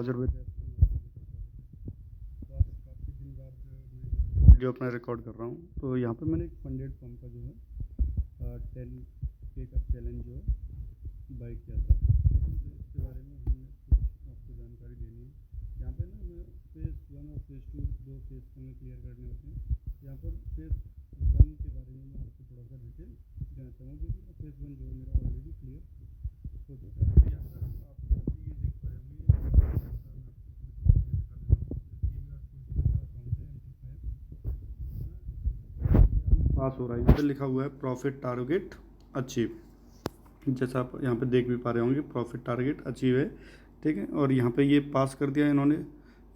Browser पे तो आज काफ़ी दिन बाद मैं वीडियो अपना रिकॉर्ड कर रहा हूँ। तो यहाँ पे मैंने एक फंडेड फर्म का जो है 10K का चैलेंज जो है बाई किया था। लेकिन तो इसके बारे में हमें कुछ आपको जानकारी देनी है। यहाँ पे ना मैं फेज़ 1 और फेज़ 2 दो फेज़ हमें क्लियर करने होते हैं। यहाँ पर फेज़ 1 के बारे में मैं आपको थोड़ा सा डिटेल देना चाहूँगा, क्योंकि फेज़ 1 जो है मेरा ऑलरेडी क्लियर हो चुका है। तो यहाँ पर आप ये देख पा रहे होंगे, मैं आपको पास हो रहा है। यहाँ पे लिखा हुआ है प्रॉफिट टारगेट अचीव, जैसा आप यहाँ पे देख भी पा रहे होंगे प्रॉफिट टारगेट अचीव है, ठीक है। और यहाँ पे ये पास कर दिया इन्होंने।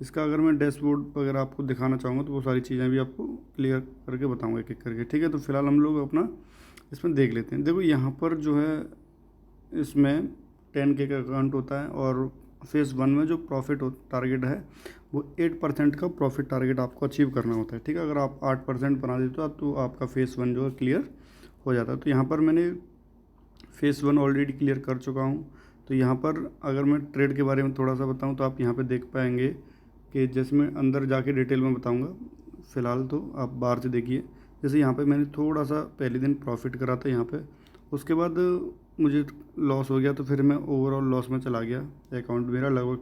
इसका अगर मैं डैशबोर्ड वगैरह आपको दिखाना चाहूँगा तो वो सारी चीज़ें भी आपको क्लियर करके बताऊँगा एक एक करके, ठीक है। तो फिलहाल हम लोग अपना इसमें देख लेते हैं। देखो यहाँ पर जो है इसमें 10K का अकाउंट होता है और फेज़ 1 में जो प्रॉफिट टारगेट है वो 8% का प्रॉफिट टारगेट आपको अचीव करना होता है, ठीक है। अगर आप 8% बना देते हो तो आपका फेज़ 1 जो है क्लियर हो जाता है। तो यहाँ पर मैंने फेज़ 1 ऑलरेडी क्लियर कर चुका हूँ। तो यहाँ पर अगर मैं ट्रेड के बारे में थोड़ा सा बताऊँ तो आप यहाँ पे देख पाएंगे कि जैसे मैं अंदर जाके डिटेल में बताऊँगा, फ़िलहाल तो आप बाहर से देखिए। जैसे यहाँ पे मैंने थोड़ा सा पहले दिन प्रॉफिट करा था यहाँ पे, उसके बाद मुझे लॉस हो गया, तो फिर मैं ओवरऑल लॉस में चला गया। अकाउंट मेरा लगभग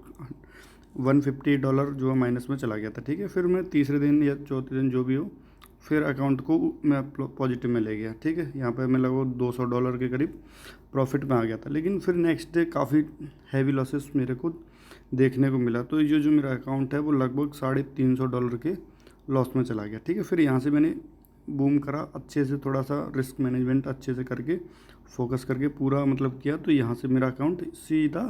$150 जो है माइनस में चला गया था, ठीक है। फिर मैं तीसरे दिन या चौथे दिन जो भी हो, फिर अकाउंट को मैं पॉजिटिव में ले गया, ठीक है। यहाँ पे मैं लगभग $200 के करीब प्रॉफिट में आ गया था। लेकिन फिर नेक्स्ट डे काफ़ी हैवी लॉसेस मेरे को देखने को मिला। तो ये जो मेरा अकाउंट है वो लगभग $350 के लॉस में चला गया, ठीक है। फिर यहाँ से मैंने बूम करा अच्छे से, थोड़ा सा रिस्क मैनेजमेंट अच्छे से करके फोकस करके पूरा मतलब किया। तो यहाँ से मेरा अकाउंट सीधा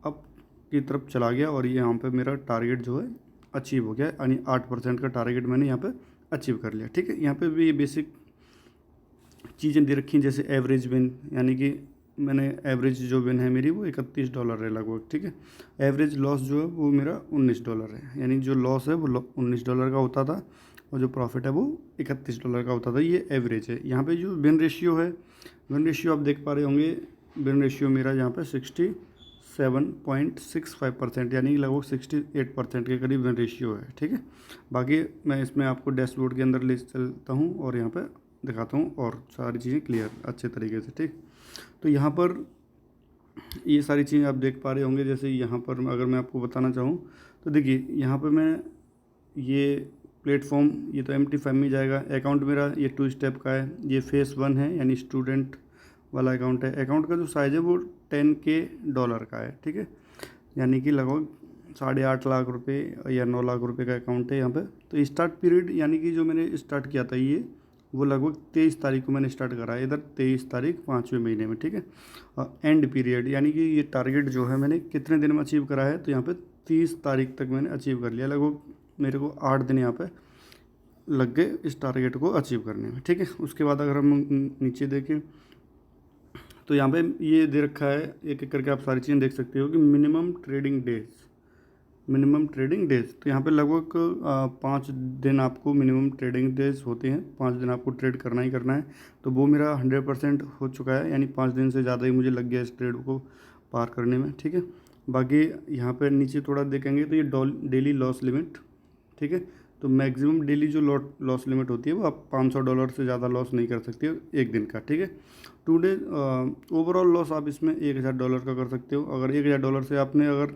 अप की तरफ चला गया और यहाँ पे मेरा टारगेट जो है अचीव हो गया, यानी 8% का टारगेट मैंने यहाँ पे अचीव कर लिया, ठीक है। यहाँ पे भी ये बेसिक चीज़ें दे रखी हैं, जैसे एवरेज विन, यानी कि मैंने एवरेज जो विन है मेरी वो $31 है लगभग, ठीक है। एवरेज लॉस जो है वो मेरा $19 है, यानी जो लॉस है वो $19 का होता था और जो प्रॉफिट है वो $31 का होता था। ये एवरेज है। यहाँ पे जो विन रेशियो है, विन रेशियो आप देख पा रहे होंगे, विन रेशियो मेरा यहाँ पे 67.65%, यानी लगभग 68% के करीब विन रेशियो है, ठीक है। बाकी मैं इसमें आपको डैशबोर्ड के अंदर ले चलता हूँ और यहाँ पे दिखाता हूँ और सारी चीज़ें क्लियर अच्छे तरीके से, ठीक। तो यहाँ पर ये सारी चीज़ें आप देख पा रहे होंगे। जैसे यहाँ पर अगर मैं आपको बताना चाहूँ तो देखिए, यहाँ पर मैं ये प्लेटफॉर्म, ये तो एम्प्टी फैम में जाएगा। अकाउंट मेरा ये 2 स्टेप का है, ये फेज़ 1 है, यानी स्टूडेंट वाला अकाउंट है। अकाउंट का जो साइज़ है वो $10K का है, ठीक है। यानी कि लगभग 8.5 लाख रुपए या 9 लाख रुपए का अकाउंट है यहाँ पे। तो स्टार्ट पीरियड, यानी कि जो मैंने स्टार्ट किया था ये, वो लगभग 23 तारीख को मैंने स्टार्ट करा है, इधर 23 तारीख 5वें महीने में, ठीक है। और एंड पीरियड, यानी कि ये टारगेट जो है मैंने कितने दिन में अचीव करा है, तो यहाँ पे 30 तारीख तक मैंने अचीव कर लिया। लगभग मेरे को 8 दिन यहाँ पे लग गए इस टारगेट को अचीव करने में, ठीक है। उसके बाद अगर हम नीचे देखें तो यहाँ पे ये दे रखा है, एक एक करके आप सारी चीज़ें देख सकते हो कि मिनिमम ट्रेडिंग डेज। तो यहाँ पे लगभग 5 दिन आपको मिनिमम ट्रेडिंग डेज होते हैं, 5 दिन आपको ट्रेड करना ही करना है। तो वो मेरा 100% हो चुका है, यानी 5 दिन से ज़्यादा ही मुझे लग गया इस ट्रेड को पार करने में, ठीक है। बाकी यहाँ पे नीचे थोड़ा देखेंगे तो ये डेली लॉस लिमिट, ठीक है। तो मैक्सिमम डेली जो लॉस लिमिट होती है वो आप $500 से ज़्यादा लॉस नहीं कर सकते हो एक दिन का, ठीक है। 2 डे ओवरऑल लॉस आप इसमें $1000 का कर सकते हो। अगर $1000 से आपने अगर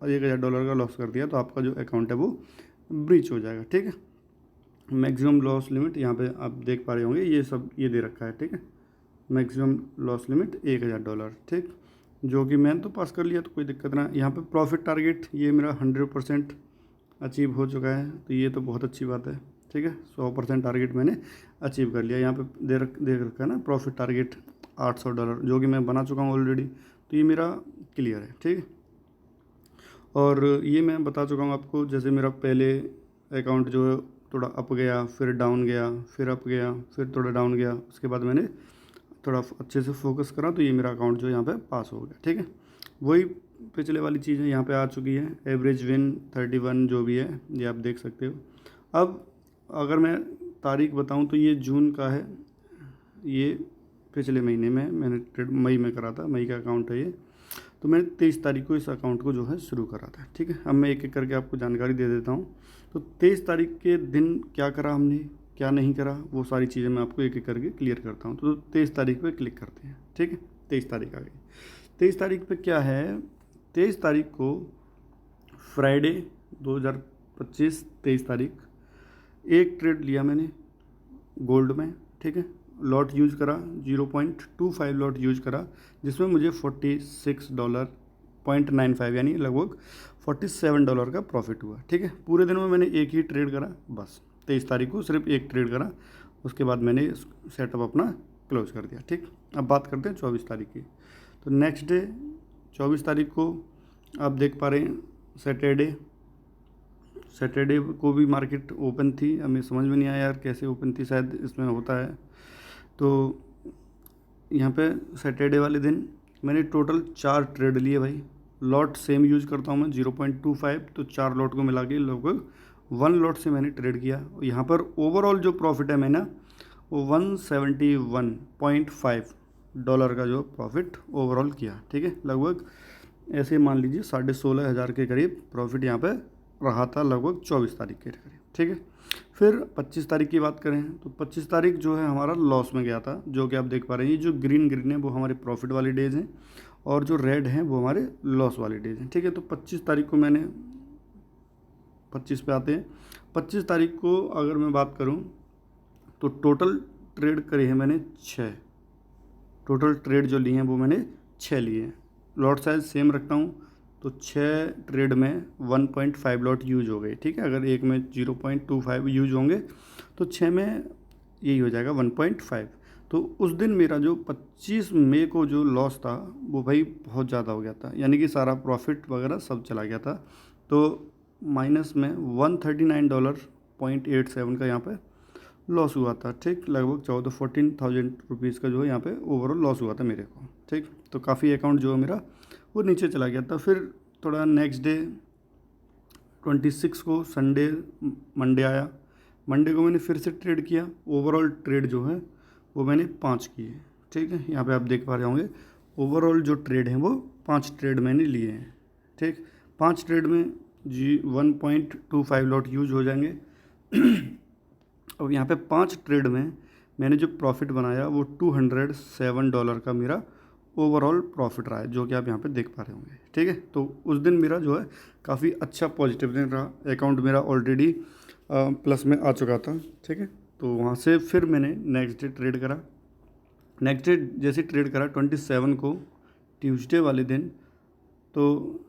$1000 का लॉस कर दिया तो आपका जो अकाउंट है वो ब्रीच हो जाएगा, ठीक है। मैक्सिमम लॉस लिमिट यहाँ पे आप देख पा रहे होंगे, ये सब ये दे रखा है, ठीक है। मैक्सिमम लॉस लिमिट $1000, ठीक। जो कि मैंने तो पास कर लिया, तो कोई दिक्कत ना। यहाँ पे प्रॉफिट टारगेट ये मेरा 100% अचीव हो चुका है, तो ये तो बहुत अच्छी बात है, ठीक है। 100% टारगेट मैंने अचीव कर लिया। यहाँ पे देख रखा है ना प्रॉफिट टारगेट $800, जो कि मैं बना चुका हूँ ऑलरेडी। तो ये मेरा क्लियर है, ठीक है। और ये मैं बता चुका हूँ आपको, जैसे मेरा पहले अकाउंट जो है थोड़ा अप गया, फिर डाउन गया, फिर अप गया, फिर थोड़ा डाउन गया, उसके बाद मैंने थोड़ा अच्छे से फोकस करा, तो ये मेरा अकाउंट जो यहाँ पे पास हो गया, ठीक है। वही पिछले वाली चीज़ें यहाँ पे आ चुकी है। एवरेज विन 31 जो भी है ये आप देख सकते हो। अब अगर मैं तारीख बताऊँ तो ये जून का है, ये पिछले महीने में मैंने ट्रेड मई में करा था, मई का अकाउंट है ये। तो मैंने 23 तारीख को इस अकाउंट को जो है शुरू करा था। ठीक है, अब मैं एक एक करके आपको जानकारी दे देता हूँ। तो 23 तारीख के दिन क्या करा हमने, क्या नहीं करा, वो सारी चीज़ें मैं आपको एक एक करके क्लियर करता हूँ। तो 23 तारीख पे क्लिक करते हैं। ठीक है, 23 तारीख आ गई। 23 तारीख पे क्या है, 23 तारीख को फ्राइडे 2025, 23 तारीख, एक ट्रेड लिया मैंने गोल्ड में। ठीक है, लॉट यूज करा, 0.25 लॉट यूज करा, जिसमें मुझे $46.95 यानी लगभग $47 का प्रॉफिट हुआ। ठीक है, पूरे दिन में मैंने एक ही ट्रेड करा, बस 23 तारीख को सिर्फ एक ट्रेड करा, उसके बाद मैंने सेटअप अपना क्लोज कर दिया। ठीक, अब बात करते हैं 24 तारीख की। तो नेक्स्ट डे 24 तारीख को आप देख पा रहे हैं सैटरडे को भी मार्केट ओपन थी। हमें समझ में नहीं आया यार कैसे ओपन थी, शायद इसमें होता है। तो यहाँ पे सैटरडे वाले दिन मैंने टोटल 4 ट्रेड लिए भाई। लॉट सेम यूज करता हूँ मैं 0.25, तो 4 लॉट को मिला के लगभग 1 लॉट से मैंने ट्रेड किया। यहाँ पर ओवरऑल जो प्रॉफिट है मैंने वो $171.5 का जो प्रॉफिट ओवरऑल किया। ठीक है, लगभग ऐसे मान लीजिए 16,500 के करीब प्रॉफिट यहाँ पे रहा था लगभग 24 तारीख के करीब। ठीक है, फिर 25 तारीख की बात करें तो 25 तारीख जो है हमारा लॉस में गया था, जो कि आप देख पा रहे हैं। ये जो ग्रीन ग्रीन है वो हमारे प्रॉफिट वाले डेज हैं और जो रेड हैं वो हमारे लॉस वाले डेज हैं। ठीक है, तो 25 तारीख को मैंने 25 पे आते हैं। 25 तारीख को अगर मैं बात करूं तो टोटल ट्रेड करे हैं मैंने 6। टोटल ट्रेड जो लिए हैं वो मैंने 6 लिए हैं। लॉट साइज सेम रखता हूं, तो 6 ट्रेड में 1.5 लॉट यूज हो गए। ठीक है, अगर एक में 0.25 यूज होंगे तो 6 में यही हो जाएगा 1.5। तो उस दिन मेरा जो 25 मई को जो लॉस था वो भाई बहुत ज़्यादा हो गया था, यानी कि सारा प्रॉफिट वगैरह सब चला गया था। तो माइनस में $139.87 का यहाँ पे लॉस हुआ था। ठीक, लगभग 14,000 रुपीज़ का जो है यहाँ पे ओवरऑल लॉस हुआ था मेरे को। ठीक, तो काफ़ी अकाउंट जो है मेरा वो नीचे चला गया था। फिर थोड़ा नेक्स्ट डे 26 को मंडे आया। मंडे को मैंने फिर से ट्रेड किया। ओवरऑल ट्रेड जो है वो मैंने 5 किए। ठीक है, यहाँ पे आप देख पा रहे होंगे ओवरऑल जो ट्रेड हैं वो 5 ट्रेड मैंने लिए हैं। ठीक, 5 ट्रेड में 1.25 लॉट यूज हो जाएंगे। अब यहाँ पे 5 ट्रेड में मैंने जो प्रॉफिट बनाया वो $207 का मेरा ओवरऑल प्रॉफिट रहा है, जो कि आप यहाँ पे देख पा रहे होंगे। ठीक है, तो उस दिन मेरा जो है काफ़ी अच्छा पॉजिटिव दिन रहा। अकाउंट मेरा ऑलरेडी प्लस में आ चुका था। ठीक है, तो वहाँ से फिर मैंने नेक्स्ट डे ट्रेड करा। नेक्स्ट डे जैसे ट्रेड करा 27 को ट्यूसडे वाले दिन, तो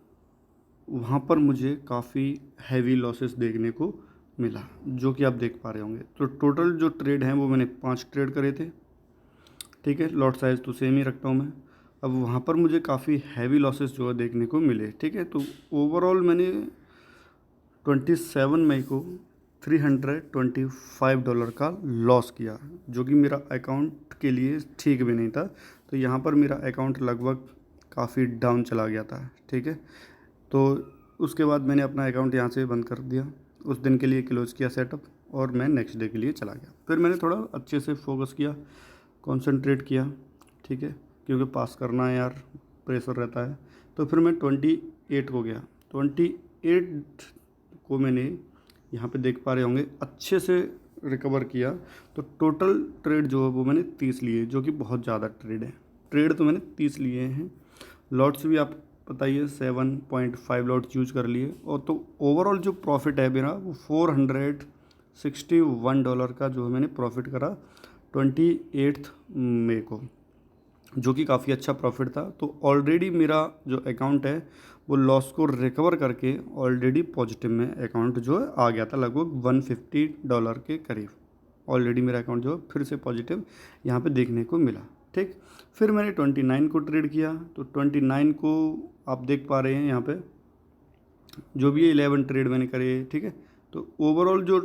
वहाँ पर मुझे काफ़ी हैवी लॉसेस देखने को मिला, जो कि आप देख पा रहे होंगे। तो टोटल जो ट्रेड हैं वो मैंने 5 ट्रेड करे थे। ठीक है, लॉट साइज़ तो सेम ही रखता हूँ मैं। अब वहाँ पर मुझे काफ़ी हैवी लॉसेस जो है देखने को मिले। ठीक है, तो ओवरऑल मैंने 27 मई को $325 का लॉस किया, जो कि मेरा अकाउंट के लिए ठीक भी नहीं था। तो यहाँ पर मेरा अकाउंट लगभग काफ़ी डाउन चला गया था। ठीक है, तो उसके बाद मैंने अपना अकाउंट यहाँ से बंद कर दिया, उस दिन के लिए क्लोज़ किया सेटअप, और मैं नेक्स्ट डे के लिए चला गया। फिर मैंने थोड़ा अच्छे से फोकस किया, कंसंट्रेट किया। ठीक है, क्योंकि पास करना है यार, प्रेशर रहता है। तो फिर मैं 28 को गया। 28 को मैंने यहाँ पे देख पा रहे होंगे अच्छे से रिकवर किया। तो टोटल ट्रेड जो है वो मैंने 30 लिए, जो कि बहुत ज़्यादा ट्रेड है। ट्रेड तो मैंने 30 लिए हैं। लॉट्स भी आप बताइए 7.5 लॉट यूज कर लिए। और तो ओवरऑल जो प्रॉफिट है मेरा वो $461 का जो है मैंने प्रॉफिट करा 28 मई को, जो कि काफ़ी अच्छा प्रॉफिट था। तो ऑलरेडी मेरा जो अकाउंट है वो लॉस को रिकवर करके ऑलरेडी पॉजिटिव में अकाउंट जो है आ गया था, लगभग $150 के करीब। ऑलरेडी मेरा अकाउंट जो है फिर से पॉजिटिव यहाँ पे देखने को मिला। ठीक, फिर मैंने 29 को ट्रेड किया। तो 29 को आप देख पा रहे हैं यहाँ पे जो भी 11 ट्रेड मैंने करे। ठीक है, तो ओवरऑल जो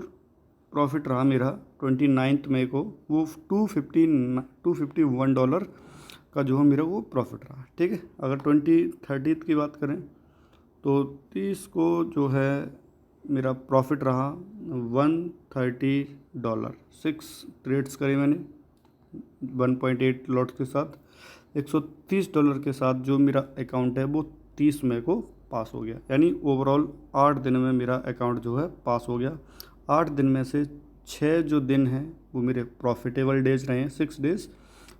प्रॉफिट रहा मेरा 29 मई को वो $251 का जो है मेरा वो प्रॉफिट रहा। ठीक है, अगर 30 की बात करें तो 30 को जो है मेरा प्रॉफिट रहा $130। 6 ट्रेड्स करे मैंने 1.8 लॉट्स के साथ। $130 के साथ जो मेरा अकाउंट है वो 30 मई को पास हो गया। यानी ओवरऑल 8 दिन में मेरा अकाउंट जो है पास हो गया। 8 दिन में से 6 जो दिन हैं वो मेरे प्रॉफिटेबल डेज रहे हैं, 6 डेज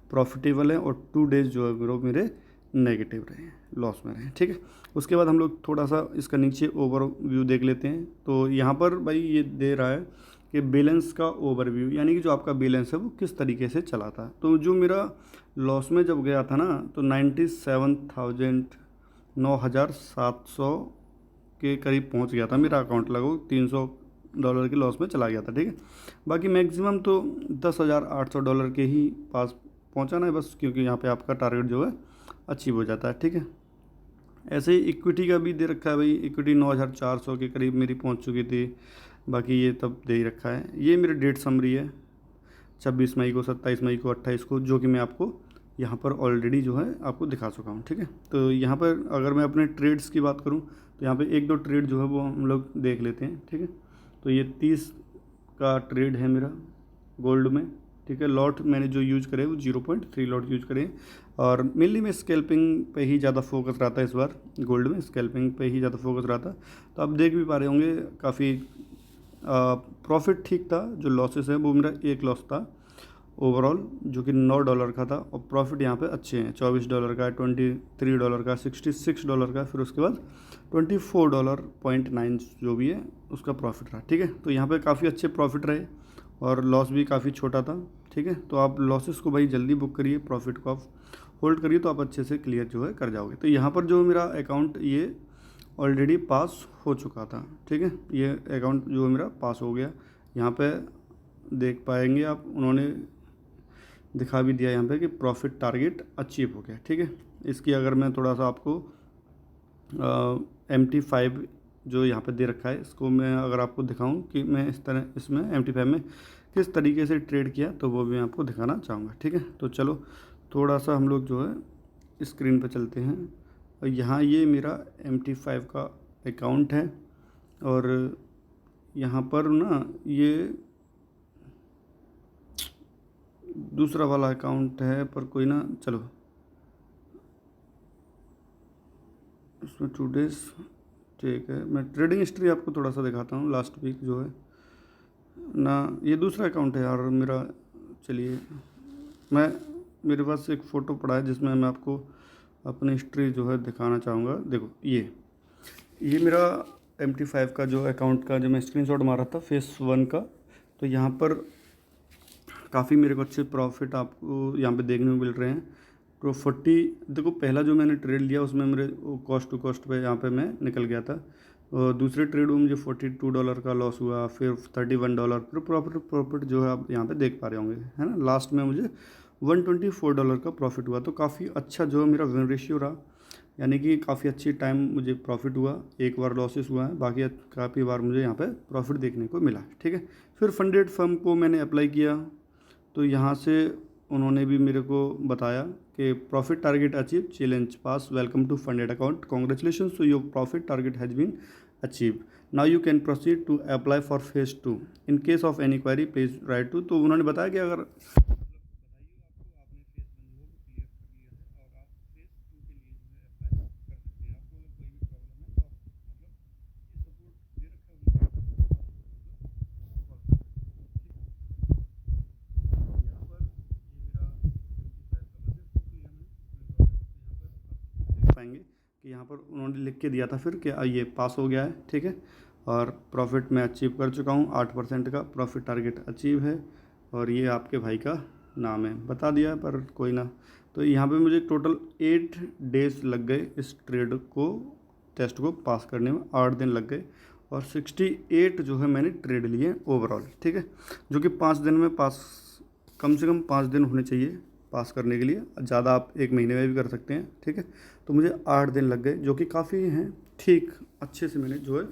प्रॉफिटेबल हैं और 2 डेज जो है मेरे नेगेटिव रहे हैं, लॉस में रहे हैं। ठीक है, उसके बाद हम लोग थोड़ा सा इसका नीचे ओवरव्यू देख लेते हैं। तो यहाँ पर भाई ये दे रहा है कि बैलेंस का ओवरव्यू, यानी कि जो आपका बैलेंस है वो किस तरीके से चला था। तो जो मेरा लॉस में जब गया था ना तो 97,700 के करीब पहुंच गया था मेरा अकाउंट, लगभग $300 के लॉस में चला गया था। ठीक है, बाकी मैक्सिमम तो $10,800 के ही पास पहुंचाना है बस, क्योंकि यहाँ पे आपका टारगेट जो है अचीव हो जाता है। ठीक है, ऐसे ही इक्विटी का भी दे रखा है भाई, इक्विटी 9,400 के करीब मेरी पहुंच चुकी थी, बाकी ये तब दे ही रखा है। ये मेरी डेट समरी है 26 मई को, 27 मई को, 28 को, जो कि मैं आपको यहाँ पर ऑलरेडी जो है आपको दिखा चुका हूँ। ठीक है, तो यहाँ पर अगर मैं अपने ट्रेड्स की बात करूँ तो यहाँ पे 1-2 ट्रेड जो है वो हम लोग देख लेते हैं। ठीक है, तो ये 30 का ट्रेड है मेरा गोल्ड में। ठीक है, लॉट मैंने जो यूज़ करे वो 0.3 लॉट यूज़ करें और मेनली मैं स्कैल्पिंग पे ही ज़्यादा फोकस रहा था इस बार, गोल्ड में स्कैल्पिंग पे ही ज़्यादा फोकस रहा था। तो आप देख भी पा रहे होंगे काफ़ी प्रॉफिट ठीक था। जो लॉसेस है वो मेरा एक लॉस था ओवरऑल, जो कि $9 का था, और प्रॉफिट यहाँ पे अच्छे हैं, $24 का, $23 का, $66 का, फिर उसके बाद $24.9 जो भी है उसका प्रॉफिट रहा। ठीक है, तो यहाँ पे काफ़ी अच्छे प्रॉफिट रहे और लॉस भी काफ़ी छोटा था। ठीक है, तो आप लॉसेस को भाई जल्दी बुक करिए, प्रॉफिट को आप होल्ड करिए तो आप अच्छे से क्लियर जो है कर जाओगे। तो यहाँ पर जो मेरा अकाउंट ये ऑलरेडी पास हो चुका था। ठीक है, ये अकाउंट जो मेरा पास हो गया, यहाँ पे देख पाएंगे आप, उन्होंने दिखा भी दिया यहाँ पे कि प्रॉफिट टारगेट अचीव हो गया। ठीक है, इसकी अगर मैं थोड़ा सा आपको MT5 जो यहाँ पे दे रखा है, इसको मैं अगर आपको दिखाऊं कि मैं इस तरह इसमें MT5 में किस तरीके से ट्रेड किया तो वो भी मैं आपको दिखाना चाहूँगा। ठीक है, तो चलो थोड़ा सा हम लोग जो है स्क्रीन पे चलते हैं और यहाँ ये मेरा MT5 का अकाउंट है और यहाँ पर ना ये दूसरा वाला अकाउंट है, पर कोई ना, चलो इसमें 2 डेज। ठीक है, मैं ट्रेडिंग हिस्ट्री आपको थोड़ा सा दिखाता हूँ, लास्ट वीक जो है ना, ये दूसरा अकाउंट है यार मेरा। चलिए मेरे पास एक फ़ोटो पड़ा है जिसमें मैं आपको अपनी हिस्ट्री जो है दिखाना चाहूँगा। देखो ये मेरा MT5 का जो अकाउंट का जो मैं स्क्रीनशॉट मारा था फेस 1 का, तो यहाँ पर काफ़ी मेरे को अच्छे प्रॉफिट आपको यहाँ पे देखने को मिल रहे हैं। तो 40, देखो पहला जो मैंने ट्रेड लिया उसमें मेरे कॉस्ट टू कॉस्ट पे यहाँ पे मैं निकल गया था, और दूसरे ट्रेड में मुझे $42 का लॉस हुआ, फिर $31, फिर प्रॉफिट जो है आप यहाँ पे देख पा रहे होंगे, है ना। लास्ट में मुझे $124 का प्रॉफिट हुआ, तो काफ़ी अच्छा जो है मेरा विन रेशियो रहा, यानी कि काफ़ी अच्छी टाइम मुझे प्रॉफिट हुआ। एक बार लॉसेस हुआ है, बाकी काफ़ी बार मुझे यहाँ पे प्रॉफिट देखने को मिला। ठीक है, फिर फंडेड फर्म को मैंने अप्लाई किया, तो यहाँ से उन्होंने भी मेरे को बताया कि profit target achieve, challenge pass, welcome to funded account, congratulations, so your profit target has been achieve, now you can proceed to apply for phase 2, in case of any query please write to. तो उन्होंने बताया कि अगर पाएंगे कि यहाँ पर उन्होंने लिख के दिया था फिर कि ये पास हो गया है। ठीक है, और प्रॉफिट मैं अचीव कर चुका हूँ, 8% का प्रॉफिट टारगेट अचीव है, और ये आपके भाई का नाम है, बता दिया पर कोई ना। तो यहाँ पे मुझे टोटल 8 डेज लग गए इस ट्रेड को, टेस्ट को पास करने में 8 दिन लग गए, और 68 जो है मैंने ट्रेड लिए ओवरऑल। ठीक है, जो कि 5 दिन में पास, कम से कम 5 दिन होने चाहिए पास करने के लिए, ज़्यादा आप 1 महीने में भी कर सकते हैं। ठीक है, तो मुझे 8 दिन लग गए, जो कि काफ़ी हैं, ठीक अच्छे से मैंने जो है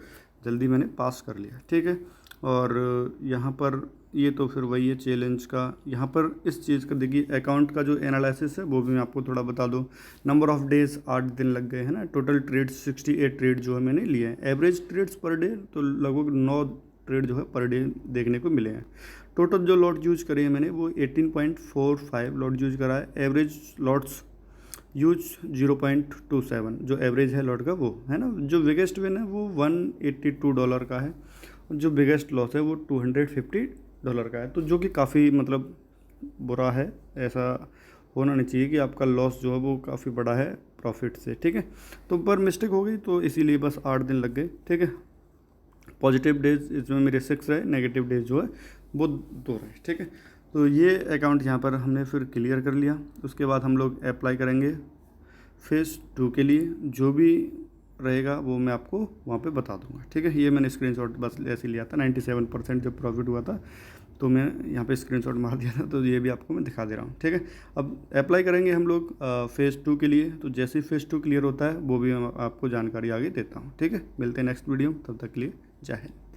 जल्दी मैंने पास कर लिया। ठीक है, और यहाँ पर ये तो फिर वही है चैलेंज का। यहाँ पर इस चीज़ का देखिए, अकाउंट का जो एनालिसिस है वो भी मैं आपको थोड़ा बता दूँ। नंबर ऑफ़ डेज 8 दिन लग गए हैं ना, टोटल ट्रेड्स 68 ट्रेड जो है मैंने लिए हैं। एवरेज ट्रेड्स पर डे तो लगभग 9 ट्रेड जो है पर डे देखने को मिले हैं। टोटल जो लॉट यूज करे हैं मैंने वो 18.45 लॉट यूज करा है। एवरेज लॉट्स यूज 0.27 जो एवरेज है लॉट का वो है ना। जो बिगेस्ट विन है वो $182 का है, और जो बिगेस्ट लॉस है वो $250 का है। तो जो कि काफ़ी मतलब बुरा है, ऐसा होना नहीं चाहिए कि आपका लॉस जो है वो काफ़ी बड़ा है प्रॉफिट से, ठीक है। तो पर मिस्टेक हो गई तो इसीलिए बस 8 दिन लग गए, ठीक है। पॉजिटिव डेज इसमें मेरे 6 रहे, नेगेटिव डेज जो है वो 2 रहे, ठीक है। तो ये अकाउंट यहाँ पर हमने फिर क्लियर कर लिया। उसके बाद हम लोग अप्लाई करेंगे फेज़ 2 के लिए, जो भी रहेगा वो मैं आपको वहाँ पे बता दूंगा, ठीक है। ये मैंने स्क्रीनशॉट बस ऐसे लिया था, 97% जब प्रॉफिट हुआ था तो मैं यहाँ पे स्क्रीनशॉट मार दिया था, तो ये भी आपको मैं दिखा दे रहा हूँ, ठीक है। अब अप्लाई करेंगे हम लोग फेज़ 2 के लिए, तो जैसे ही फेज़ 2 क्लियर होता है वो भी मैं आपको जानकारी आगे देता हूँ, ठीक है। मिलते हैं नेक्स्ट वीडियो, तब तक के लिए जय हिंद।